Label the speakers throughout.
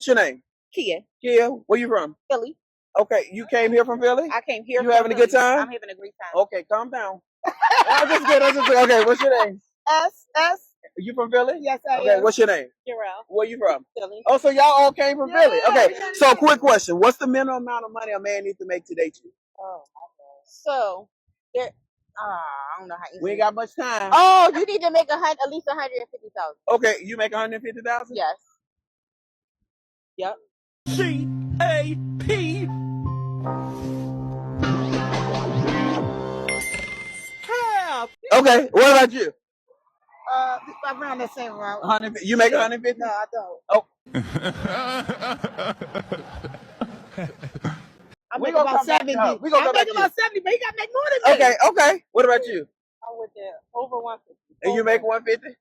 Speaker 1: What's your name?
Speaker 2: Kia.
Speaker 1: Kia, where you from?
Speaker 2: Philly.
Speaker 1: Okay, you came here from Philly?
Speaker 2: I came here.
Speaker 1: You having a good time?
Speaker 2: I'm having a great time.
Speaker 1: Okay, calm down. I'm just kidding. Okay, what's your name?
Speaker 2: S.
Speaker 1: You from Philly?
Speaker 2: Yes, I am.
Speaker 1: Okay, what's your name?
Speaker 2: Jarrell.
Speaker 1: Where you from?
Speaker 2: Philly.
Speaker 1: Oh, so y'all all came from Philly. Okay, so quick question. What's the minimum amount of money a man needs to make to date you?
Speaker 2: Oh, my God. So, there... I don't know how easy.
Speaker 1: We ain't got much time.
Speaker 2: Oh, you need to make at least 150,000.
Speaker 1: Okay, you make 150,000?
Speaker 2: Yes. Yep.
Speaker 3: CAP.
Speaker 1: Okay, what about you?
Speaker 2: Around the same route.
Speaker 1: 150. You make 150?
Speaker 2: No, I don't.
Speaker 1: Oh.
Speaker 2: I make about 70.
Speaker 1: We gonna go back
Speaker 2: make about 70, but you gotta make more than me.
Speaker 1: Okay. What about you?
Speaker 2: I'm with that. Over 150.
Speaker 1: And you make 150?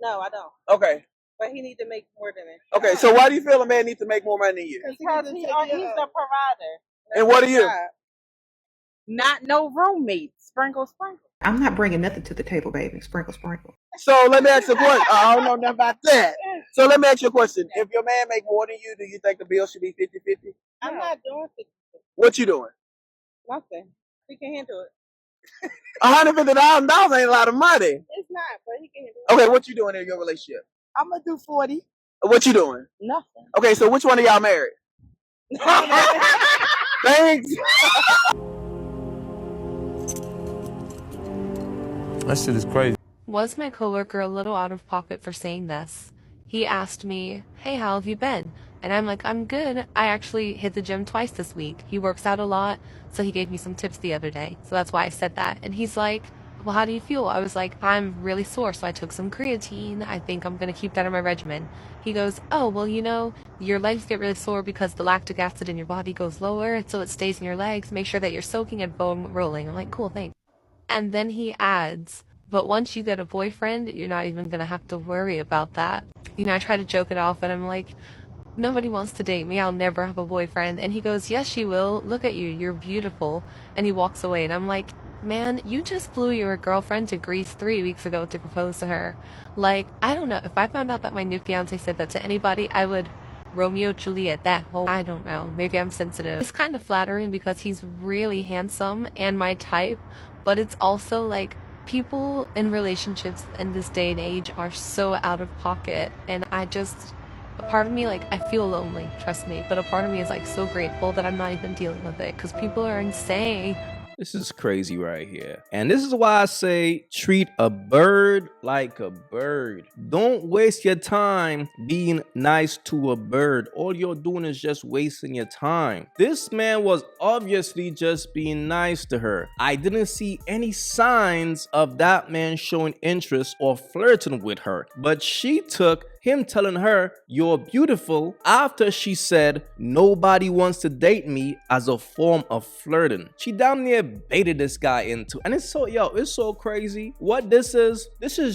Speaker 2: No, I don't.
Speaker 1: Okay.
Speaker 2: But he need to make more than me.
Speaker 1: Okay, so why do you feel a man needs to make more money than you?
Speaker 2: Because he's the provider.
Speaker 1: And what are you?
Speaker 2: Not no roommate. Sprinkle.
Speaker 4: I'm not bringing nothing to the table, baby. Sprinkle.
Speaker 1: So let me ask you a question. I don't know nothing about that. So let me ask you a question. If your man make more than you, do you think the bill should be 50-50?
Speaker 2: I'm not doing 50.
Speaker 1: What you doing?
Speaker 2: Nothing. He can handle it.
Speaker 1: $150,000 ain't a lot of money.
Speaker 2: It's not, but he can handle it.
Speaker 1: Okay, what you doing in your relationship?
Speaker 2: I'm gonna do 40.
Speaker 1: What you doing?
Speaker 2: Nothing.
Speaker 1: Okay, so which one of y'all married? Thanks.
Speaker 3: That shit is crazy.
Speaker 5: Was my coworker a little out of pocket for saying this? He asked me, "Hey, how have you been?" And I'm like, "I'm good. I actually hit the gym twice this week." He works out a lot, so he gave me some tips the other day. So that's why I said that. And he's like, "Well, how do you feel?" I was like, "I'm really sore, so I took some creatine. I think I'm going to keep that in my regimen." He goes, "Oh, well, your legs get really sore because the lactic acid in your body goes lower, so it stays in your legs. Make sure that you're soaking and foam rolling." I'm like, "Cool, thanks." And then he adds, "But once you get a boyfriend, you're not even going to have to worry about that." I try to joke it off, and I'm like, "Nobody wants to date me. I'll never have a boyfriend." And he goes, "Yes, you will. Look at you. You're beautiful." And he walks away, and I'm like, "Man, you just flew your girlfriend to Greece 3 weeks ago to propose to her." Like, I don't know. If I found out that my new fiance said that to anybody, I would Romeo Juliet that whole, I don't know. Maybe I'm sensitive. It's kind of flattering because he's really handsome and my type, but it's also like, people in relationships in this day and age are so out of pocket, and a part of me, like, I feel lonely, trust me, but a part of me is like so grateful that I'm not even dealing with it, because people are insane.
Speaker 6: This is crazy right here. And this is why I say treat a bird like a bird. Don't waste your time being nice to a bird. All you're doing is just wasting your time. This man was obviously just being nice to her. I didn't see any signs of that man showing interest or flirting with her. But she took him telling her, "You're beautiful," after she said, "Nobody wants to date me," as a form of flirting. She damn near baited this guy into, and it's so crazy. What this is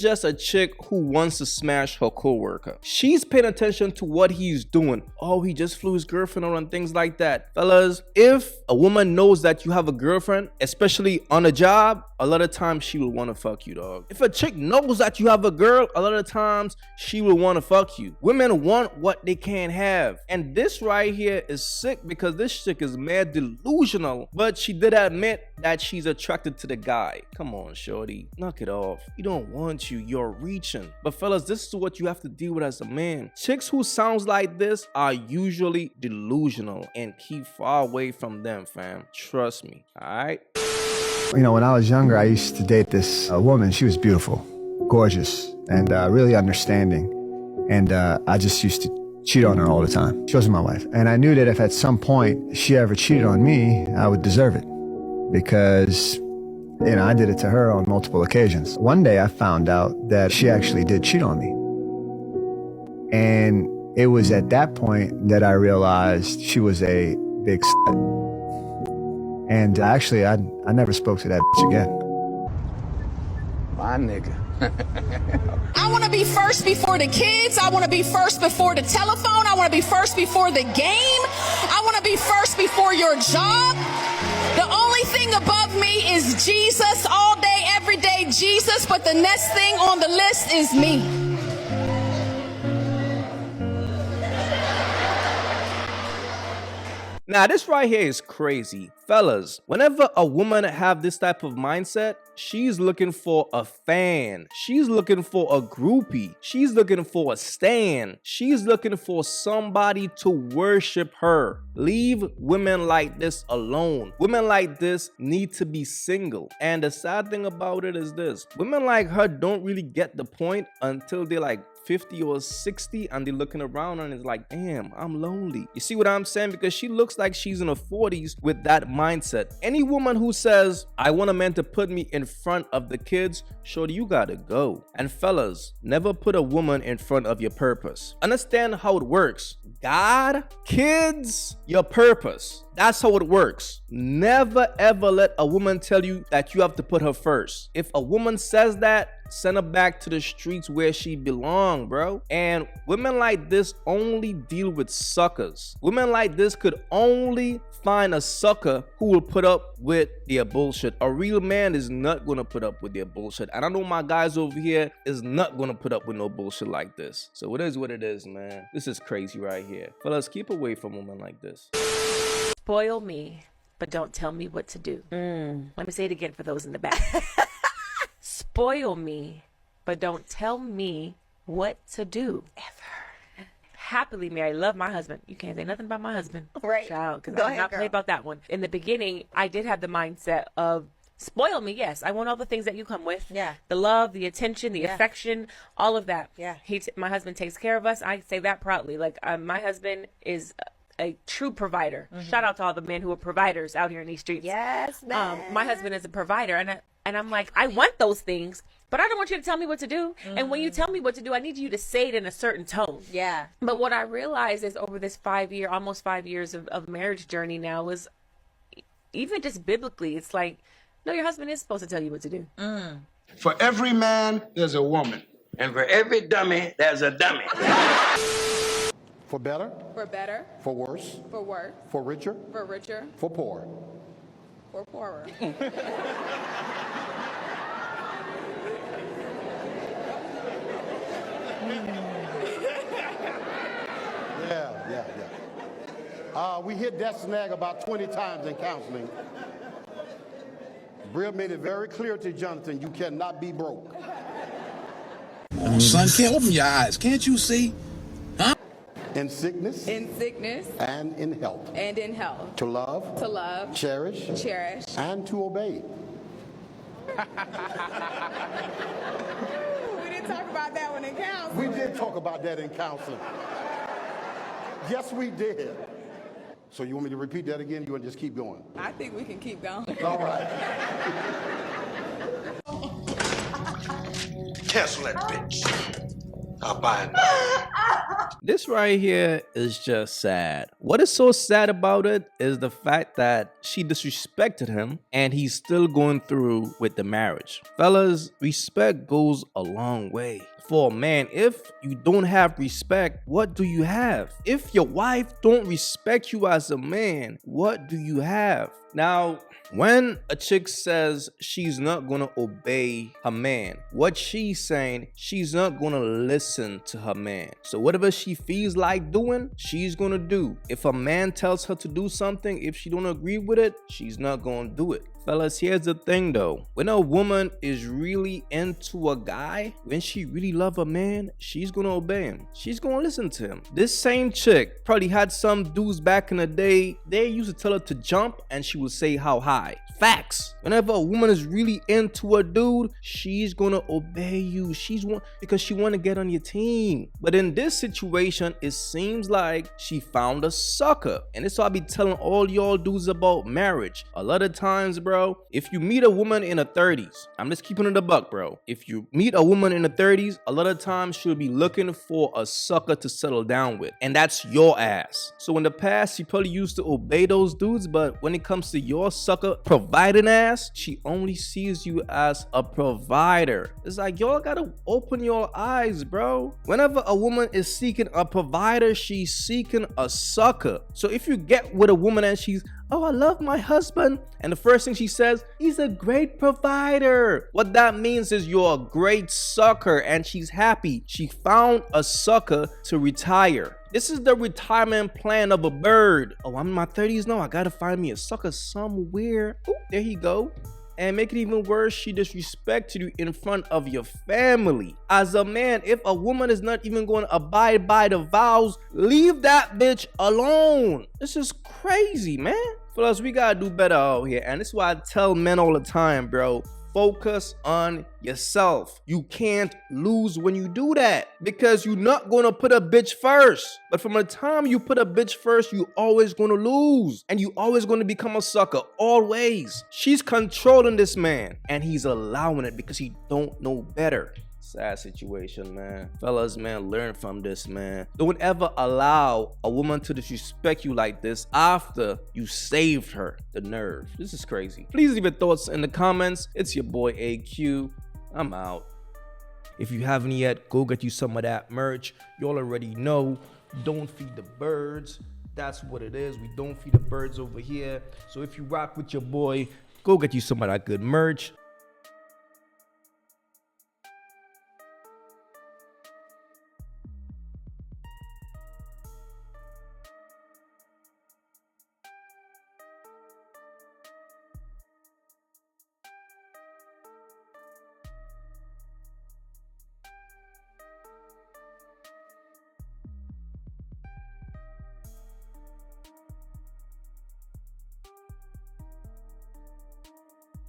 Speaker 6: just a chick who wants to smash her coworker. She's paying attention to what he's doing. Oh, he just flew his girlfriend on and things like that. Fellas, if a woman knows that you have a girlfriend, especially on a job, a lot of times she will want to fuck you, dog. If a chick knows that you have a girl, a lot of times she will want to fuck you. Women want what they can't have. And this right here is sick because this chick is mad delusional, but she did admit that she's attracted to the guy. Come on, shorty, knock it off. He don't want you, you're reaching. But fellas, this is what you have to deal with as a man. Chicks who sounds like this are usually delusional, and keep far away from them, fam. Trust me, all right?
Speaker 7: You know, when I was younger, I used to date this woman. She was beautiful, gorgeous, and really understanding. And I just used to cheat on her all the time. She wasn't my wife. And I knew that if at some point she ever cheated on me, I would deserve it. Because, you know, I did it to her on multiple occasions. One day I found out that she actually did cheat on me. And it was at that point that I realized she was a big slut. And actually, I never spoke to that bitch again.
Speaker 1: My nigga.
Speaker 8: I want to be first before the kids. I want to be first before the telephone. I want to be first before the game. I want to be first before your job. The only thing above me is Jesus, all day, every day, Jesus. But the next thing on the list is me.
Speaker 6: Now, this right here is crazy. Fellas, whenever a woman have this type of mindset, she's looking for a fan. She's looking for a groupie. She's looking for a stan. She's looking for somebody to worship her. Leave women like this alone. Women like this need to be single. And the sad thing about it is this. Women like her don't really get the point until they're like 50 or 60 and they're looking around and it's like, damn, I'm lonely. You see what I'm saying? Because she looks like she's in her 40s with that mindset. Any woman who says, I want a man to put me in front of the kids, shorty, you gotta go. And fellas, never put a woman in front of your purpose. Understand how it works. God, kids, your purpose. That's how it works. Never ever let a woman tell you that you have to put her first. If a woman says that, send her back to the streets where she belongs, bro. And women like this only deal with suckers. Women like this could only find a sucker who will put up with their bullshit. A real man is not gonna put up with their bullshit. And I know my guys over here is not gonna put up with no bullshit like this. So it is what it is, man. This is crazy right here. Fellas, keep away from women like this.
Speaker 9: Spoil me, but don't tell me what to do. Let me say it again for those in the back. Spoil me, but don't tell me what to do. Ever. Happily married, love my husband. You can't say nothing about my husband.
Speaker 2: Right.
Speaker 9: Child, because
Speaker 2: Go
Speaker 9: I'm
Speaker 2: ahead,
Speaker 9: not
Speaker 2: girl.
Speaker 9: play about that one. In the beginning, I did have the mindset of spoil me, yes. I want all the things that you come with.
Speaker 2: Yeah.
Speaker 9: The love, the attention, the affection, all of that.
Speaker 2: Yeah.
Speaker 9: My husband takes care of us. I say that proudly. Like, my husband is a true provider. Shout out to all the men who are providers out here in these streets.
Speaker 2: Yes, man.
Speaker 9: My husband is a provider, and I'm like, I want those things, but I don't want you to tell me what to do. And when you tell me what to do, I need you to say it in a certain tone.
Speaker 2: Yeah.
Speaker 9: But what I realized is over this almost 5 years of marriage journey now was, even just biblically, it's like, no, your husband is supposed to tell you what to do.
Speaker 10: For every man, there's a woman.
Speaker 1: And for every dummy, there's a dummy.
Speaker 10: For better,
Speaker 8: For better,
Speaker 10: for worse,
Speaker 8: for worse,
Speaker 10: for richer,
Speaker 8: for richer,
Speaker 10: for poor.
Speaker 8: for poorer.
Speaker 10: Yeah. We hit that snag about 20 times in counseling. Bria made it very clear to Jonathan, you cannot be broke.
Speaker 11: Son, can't open your eyes. Can't you see?
Speaker 10: In sickness
Speaker 8: In sickness
Speaker 10: and in health.
Speaker 8: and in health.
Speaker 10: To love,
Speaker 8: To love,
Speaker 10: cherish,
Speaker 8: cherish.
Speaker 10: and to obey.
Speaker 8: We didn't talk about that one in
Speaker 10: We
Speaker 8: counseling.
Speaker 10: did talk about that in counseling. Yes, we did. So you want me to repeat that again? You want to just keep going?
Speaker 8: I think we can keep going.
Speaker 10: All right.
Speaker 1: Cancel that bitch. I'll buy it.
Speaker 6: This right here is just sad. What is so sad about it is the fact that she disrespected him and he's still going through with the marriage. Fellas, respect goes a long way. For a man, if you don't have respect, what do you have? If your wife don't respect you as a man, what do you have? Now, when a chick says she's not gonna obey her man, what she's saying, she's not gonna listen to her man. So whatever she feels like doing, she's gonna do. If a man tells her to do something, if she don't agree with it, she's not gonna do it. Fellas, here's the thing though. When a woman is really into a guy, when she really love a man, she's gonna obey him. She's gonna listen to him. This same chick probably had some dudes back in the day, they used to tell her to jump and she would say how high. Facts. Whenever a woman is really into a dude, she's gonna obey you. Because she wanna get on your team. But in this situation, it seems like she found a sucker. And this is why I be telling all y'all dudes about marriage. A lot of times, bro, if you meet a woman in her 30s, I'm just keeping it a buck, bro. If you meet a woman in her 30s, a lot of times she'll be looking for a sucker to settle down with. And that's your ass. So in the past, she probably used to obey those dudes, but when it comes to your sucker providing ass, she only sees you as a provider. It's like, y'all gotta open your eyes, bro. Whenever a woman is seeking a provider, she's seeking a sucker. So if you get with a woman and she's, oh, I love my husband, and the first thing she says, he's a great provider, what that means is you're a great sucker and she's happy. She found a sucker to retire. This is the retirement plan of a bird. Oh, I'm in my 30s now. I gotta find me a sucker somewhere. Ooh, there he go. And make it even worse, she disrespected you in front of your family. As a man, if a woman is not even going to abide by the vows, leave that bitch alone. This is crazy, man. Fellas, we gotta do better out here. And this is why I tell men all the time, bro. Focus on yourself. You can't lose when you do that because you're not going to put a bitch first. But from the time you put a bitch first, you always going to lose and you always going to become a sucker. Always. She's controlling this man and he's allowing it because he don't know better. Sad situation, man. Fellas, man, learn from this, man. Don't ever allow a woman to disrespect you like this after you saved her. The nerve. This is crazy. Please leave your thoughts in the comments. It's your boy AyeQ. I'm out. If you haven't yet, go get you some of that merch. Y'all already know. Don't feed the birds. That's what it is. We don't feed the birds over here. So if you rock with your boy, go get you some of that good merch.